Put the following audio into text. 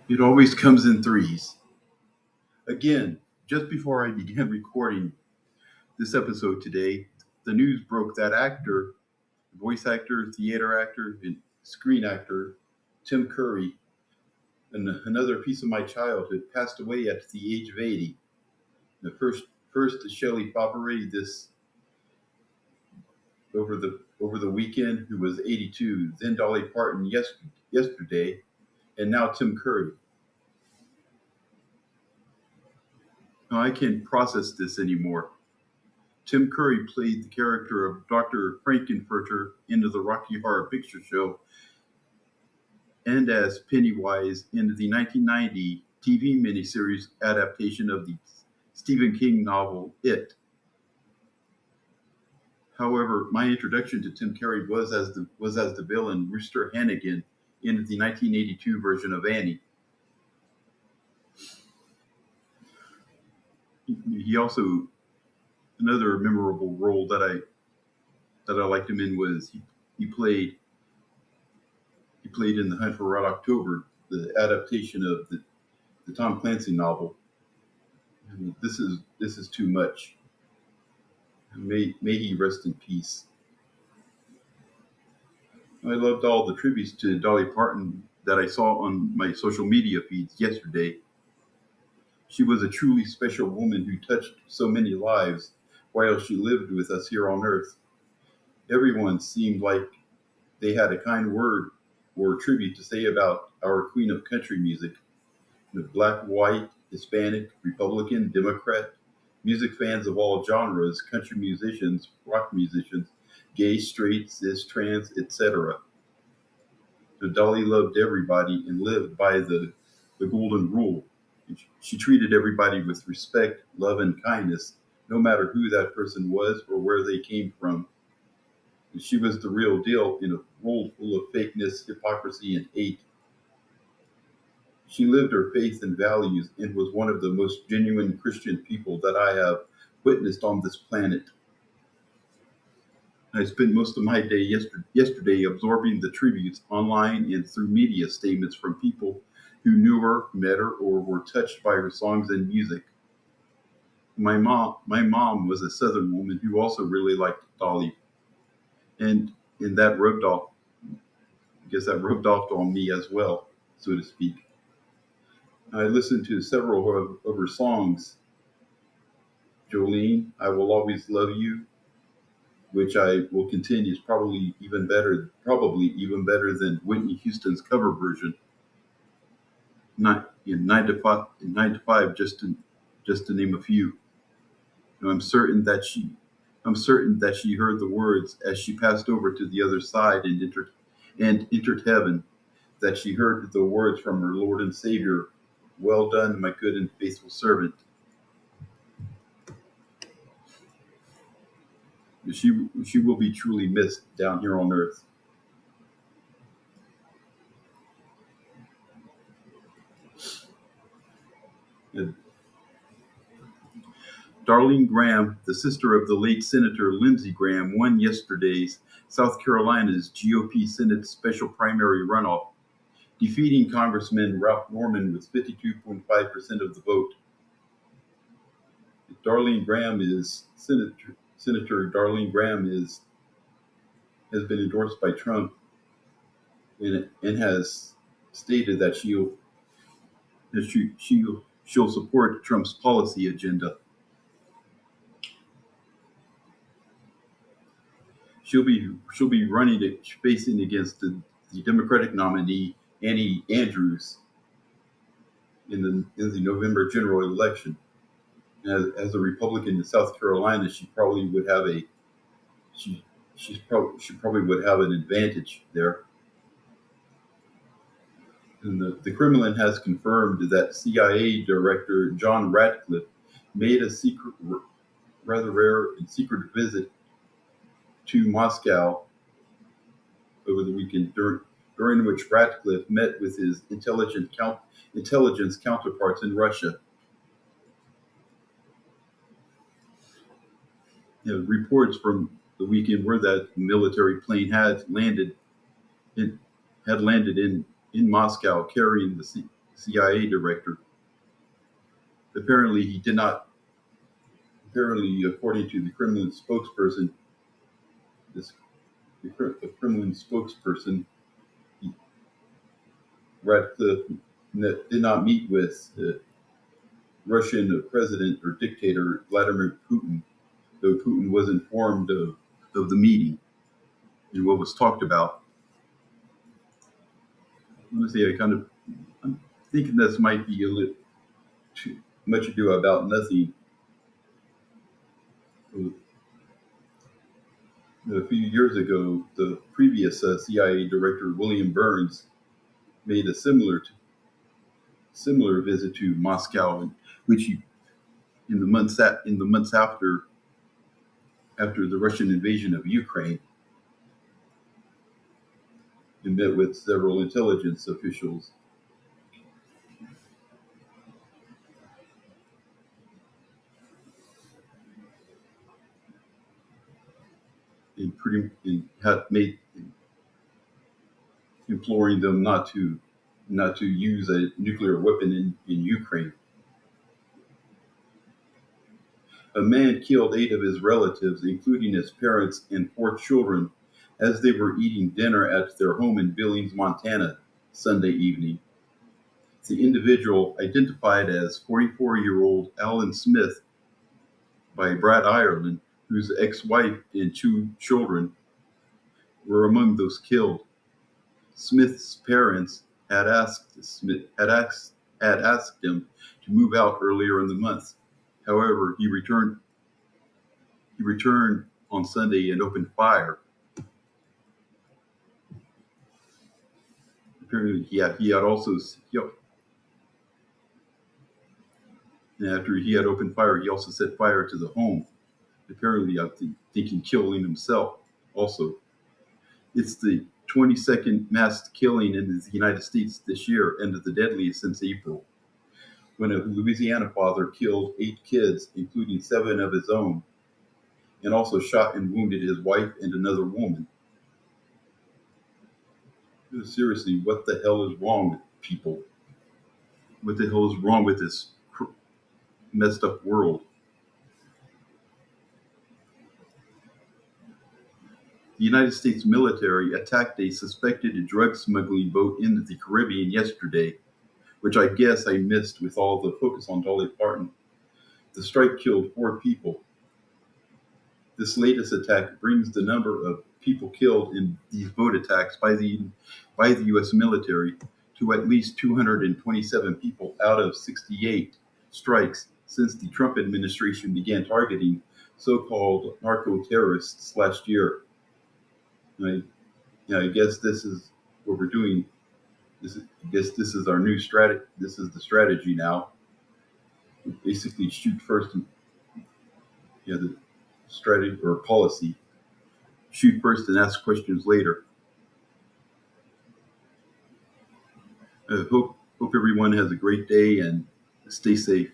It always comes in threes. Again, just before I began recording this episode today, the news broke that voice actor, theater actor, and screen actor, Tim Curry, and another piece of my childhood, passed away at the age of 80. The first Shelley Popperay this over the weekend, who was 82, then Dolly Parton yesterday, and now Tim Curry. Now I can't process this anymore. Tim Curry played the character of Dr. Frankenfurter in the Rocky Horror Picture Show and as Pennywise in the 1990 TV miniseries adaptation of the Stephen King novel It. However, my introduction to Tim Curry was as the villain Rooster Hannigan in the 1982 version of Annie. He also another memorable role that I liked him in was he played he played in The Hunt for Red October, the adaptation of the Tom Clancy novel. I mean, this is too much. May he rest in peace. I loved all the tributes to Dolly Parton that I saw on my social media feeds yesterday. She was a truly special woman who touched so many lives while she lived with us here on Earth. Everyone seemed like they had a kind word or tribute to say about our queen of country music. The black, white, Hispanic, Republican, Democrat, music fans of all genres, country musicians, rock musicians, gay, straight, cis, trans, etc. So Dolly loved everybody and lived by the golden rule. She treated everybody with respect, love, and kindness, no matter who that person was or where they came from. And she was the real deal in a world full of fakeness, hypocrisy, and hate. She lived her faith and values and was one of the most genuine Christian people that I have witnessed on this planet. I spent most of my day yesterday absorbing the tributes online and through media statements from people who knew her, met her, or were touched by her songs and music. My mom was a Southern woman who also really liked Dolly, and and that rubbed off. I guess that rubbed off on me as well, so to speak. I listened to several of her songs. Jolene, I Will Always Love You, which I will continue is probably even better than Whitney Houston's cover version. Not in nine to five, just to name a few. And I'm certain that she heard the words as she passed over to the other side and entered heaven. That she heard the words from her Lord and Savior, "Well done, my good and faithful servant." She will be truly missed down here on earth. And Darlene Graham, the sister of the late Senator Lindsey Graham, won yesterday's South Carolina's GOP Senate special primary runoff, defeating Congressman Ralph Norman with 52.5% of the vote. Darlene Graham is Senator Darlene Graham is has been endorsed by Trump and has stated that she'll support Trump's policy agenda. She'll be facing against the Democratic nominee Annie Andrews in the November general election. As a Republican in South Carolina, she she probably would have an advantage there. And the Kremlin has confirmed that CIA Director John Ratcliffe made a rather rare and secret visit to Moscow over the weekend, during which Ratcliffe met with his intelligence counterparts in Russia. Reports from the weekend were that a military plane in, had landed in Moscow carrying CIA director. Apparently, he did not. Apparently, according to the Kremlin spokesperson, this the Kremlin spokesperson, Ratcliffe did not meet with Russian president or dictator Vladimir Putin, though Putin was informed of the meeting and what was talked about. Honestly, I'm thinking this might be a little too much ado about nothing. A few years ago, the previous CIA director William Burns made a similar visit to Moscow, which he, in the months after the Russian invasion of Ukraine, and met with several intelligence officials and had made imploring them not to use a nuclear weapon in Ukraine. A man killed 8 of his relatives, including his parents and 4 children, as they were eating dinner at their home in Billings, Montana, Sunday evening. The individual, identified as 44-year-old Alan Smith by Brad Ireland, whose ex-wife and 2 children were among those killed. Smith's parents had asked him to move out earlier in the month. However, he returned. He returned on Sunday and opened fire. Apparently, he had also. And after he had opened fire, he also set fire to the home. Apparently, I think thinking killing himself. Also, it's the 22nd mass killing in the United States this year, and the deadliest since April, when a Louisiana father killed 8 kids, including 7 of his own, and also shot and wounded his wife and another woman. Seriously, what the hell is wrong with people? What the hell is wrong with this messed up world? The United States military attacked a suspected drug smuggling boat in the Caribbean yesterday, which I guess I missed with all the focus on Dolly Parton. The strike killed 4 people. This latest attack brings the number of people killed in these boat attacks by the U.S. military to at least 227 people out of 68 strikes since the Trump administration began targeting so-called narco-terrorists last year. I guess this is what we're doing. I guess this is our new strategy. This is the strategy now. Basically, shoot first. The strategy or policy. Shoot first and ask questions later. I hope everyone has a great day and stay safe.